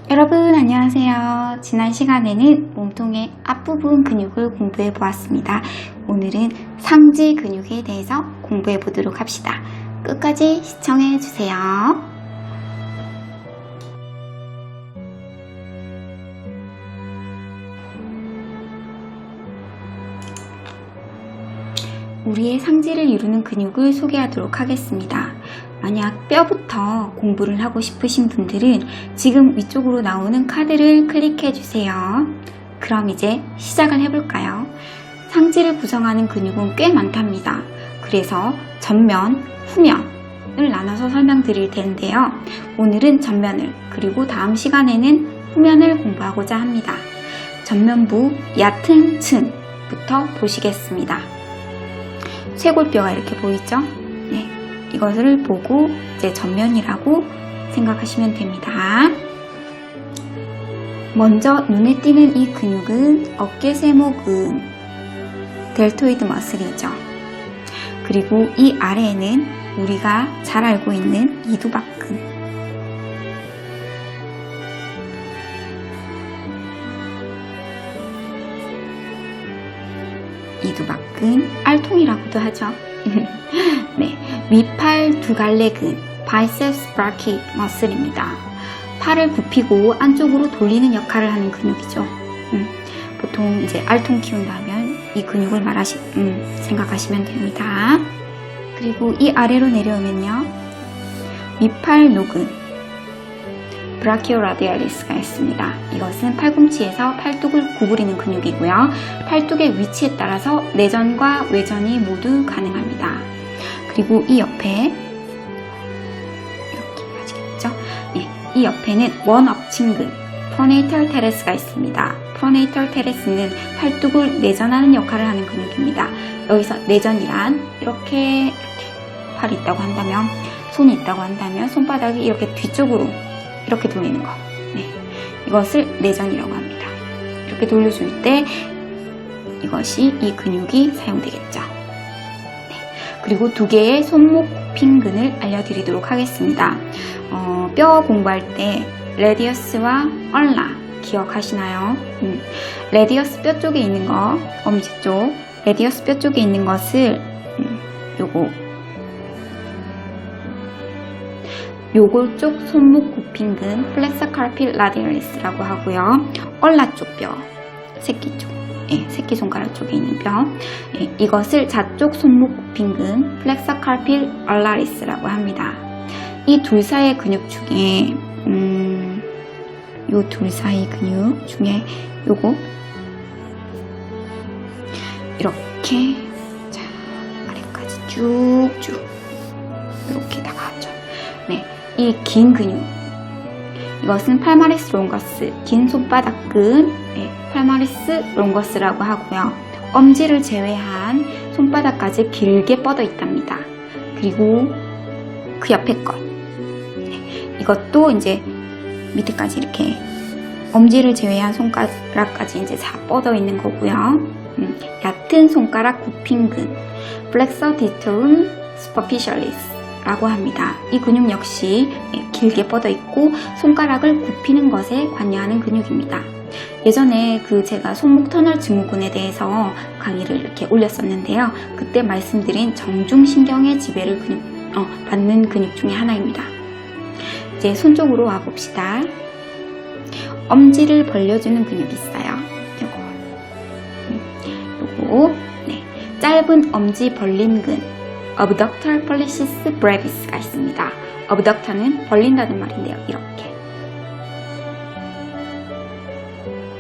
여러분 안녕하세요. 지난 시간에는 몸통의 앞부분 근육을 공부해 보았습니다. 오늘은 상지 근육에 대해서 공부해 보도록 합시다. 끝까지 시청해 주세요. 우리의 상지를 이루는 근육을 소개하도록 하겠습니다. 만약 뼈부터 공부를 하고 싶으신 분들은 지금 위쪽으로 나오는 카드를 클릭해 주세요. 그럼 이제 시작을 해볼까요? 상지를 구성하는 근육은 꽤 많답니다. 그래서 전면, 후면을 나눠서 설명드릴 텐데요. 오늘은 전면을, 그리고 다음 시간에는 후면을 공부하고자 합니다. 전면부 얕은 층부터 보시겠습니다. 쇄골뼈가 이렇게 보이죠? 네, 이것을 보고 이제 전면이라고 생각하시면 됩니다. 먼저 눈에 띄는 이 근육은 어깨 세모근, 델토이드 머슬이죠. 그리고 이 아래에는 우리가 잘 알고 있는 이두박근, 이두박근, 알통이라고도 하죠. 네, 위팔 두갈래근, 바이셉스 브라키 머슬입니다. 팔을 굽히고 안쪽으로 돌리는 역할을 하는 근육이죠. 보통 이제 알통 키운다 하면 이 근육을 생각하시면 됩니다. 그리고 이 아래로 내려오면요, 위팔 노근, 브라키오라디알리스가 있습니다. 이것은 팔꿈치에서 팔뚝을 구부리는 근육이고요. 팔뚝의 위치에 따라서 내전과 외전이 모두 가능합니다. 그리고 이 옆에 이렇게 아시겠죠? 네, 이 옆에는 원업칭근, 프로네이털 테레스가 있습니다. 프로네이털 테레스는 팔뚝을 내전하는 역할을 하는 근육입니다. 여기서 내전이란 이렇게 팔이 있다고 한다면, 손이 있다고 한다면 손바닥이 이렇게 뒤쪽으로 이렇게 돌리는 거, 네, 이것을 내전이라고 합니다. 이렇게 돌려줄 때 이것이 이 근육이 사용되겠죠. 네, 그리고 두 개의 손목 굽힘근을 알려드리도록 하겠습니다. 뼈 공부할 때 레디어스와 얼라 기억하시나요? 레디어스 뼈 쪽에 있는 거, 엄지 쪽 레디어스 뼈 쪽에 있는 것을 요골 쪽 손목 굽힘근 플렉서 카르피 라디얼리스라고 하고요. 얼라 쪽 뼈, 새끼 쪽, 새끼손가락 쪽에 있는 뼈, 이것을 좌쪽 손목 굽힘근 플렉서 카르피 얼라리스라고 합니다. 이 둘 사이의 근육 중에 요 둘 사이 근육 중에 요거 이렇게 자 아래까지 쭉쭉 이렇게 나가죠. 네, 이 긴 근육, 이것은 팔마리스 롱거스, 긴 손바닥근, 팔마리스 롱거스라고 하고요. 엄지를 제외한 손바닥까지 길게 뻗어 있답니다. 그리고 그 옆에 것, 이것도 이제 밑에까지 이렇게 엄지를 제외한 손가락까지 이제 다 뻗어 있는 거고요. 얕은 손가락 굽힘근, 플렉서 디토룸 스퍼피셜리스 라고 합니다. 이 근육 역시 길게 뻗어 있고 손가락을 굽히는 것에 관여하는 근육입니다. 예전에 제가 손목 터널 증후군에 대해서 강의를 이렇게 올렸었는데요. 그때 말씀드린 정중신경의 지배를 받는 근육 중에 하나입니다. 이제 손 쪽으로 와 봅시다. 엄지를 벌려주는 근육이 있어요. 요거, 네, 짧은 엄지 벌림근, 어브덕터 pollicis brevis가 있습니다. 어브덕터는 벌린다는 말인데요. 이렇게.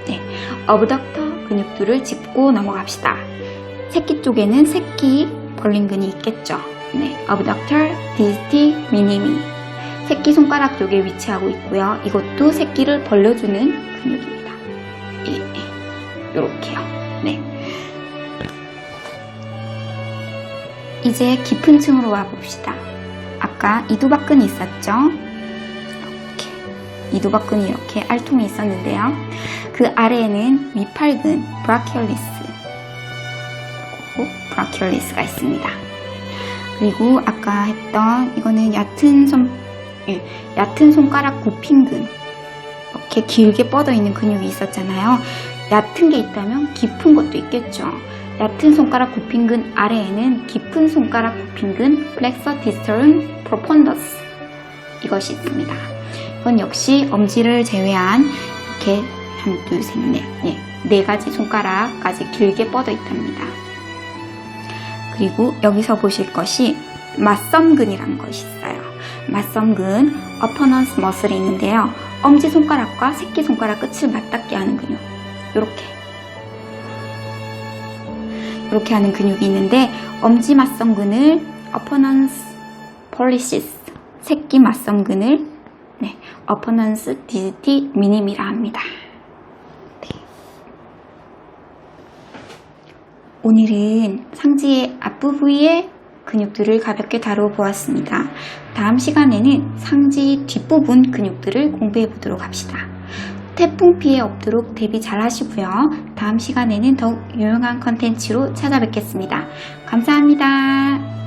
네, 어브덕터 근육들을 짚고 넘어갑시다. 새끼 쪽에는 새끼 벌림근이 있겠죠. 네, 어브덕터 디스티 미니미, 새끼 손가락 쪽에 위치하고 있고요. 이것도 새끼를 벌려주는 근육입니다. 요렇게요. 네. 이제 깊은 층으로 와 봅시다. 아까 이두박근이 있었죠? 이렇게 이두박근이 이렇게 알통이 있었는데요. 그 아래에는 위팔근, 브라키올리스가 있습니다. 그리고 아까 했던 이거는 얕은 손가락 굽힘근, 이렇게 길게 뻗어 있는 근육이 있었잖아요. 얕은 게 있다면 깊은 것도 있겠죠. 얕은 손가락 굽힌근 아래에는 깊은 손가락 굽힌근 flexor distal profundus 이것이 있습니다. 이건 역시 엄지를 제외한 이렇게 한, 둘, 셋, 넷, 네 가지 손가락까지 길게 뻗어 있답니다. 그리고 여기서 보실 것이 맞섬근이라는 것이 있어요. 맞섬근, opponent's muscle이 있는데요. 엄지손가락과 새끼손가락 끝을 맞닿게 하는 근육. 이렇게 하는 근육이 있는데 엄지 맞섬근을 opponent's pollicis, 새끼 맞섬근을 opponent's digit minim이라 합니다. 오늘은 상지의 앞부분의 근육들을 가볍게 다루어 보았습니다. 다음 시간에는 상지 뒷부분 근육들을 공부해 보도록 합시다. 태풍 피해 없도록 대비 잘 하시고요. 다음 시간에는 더욱 유용한 컨텐츠로 찾아뵙겠습니다. 감사합니다.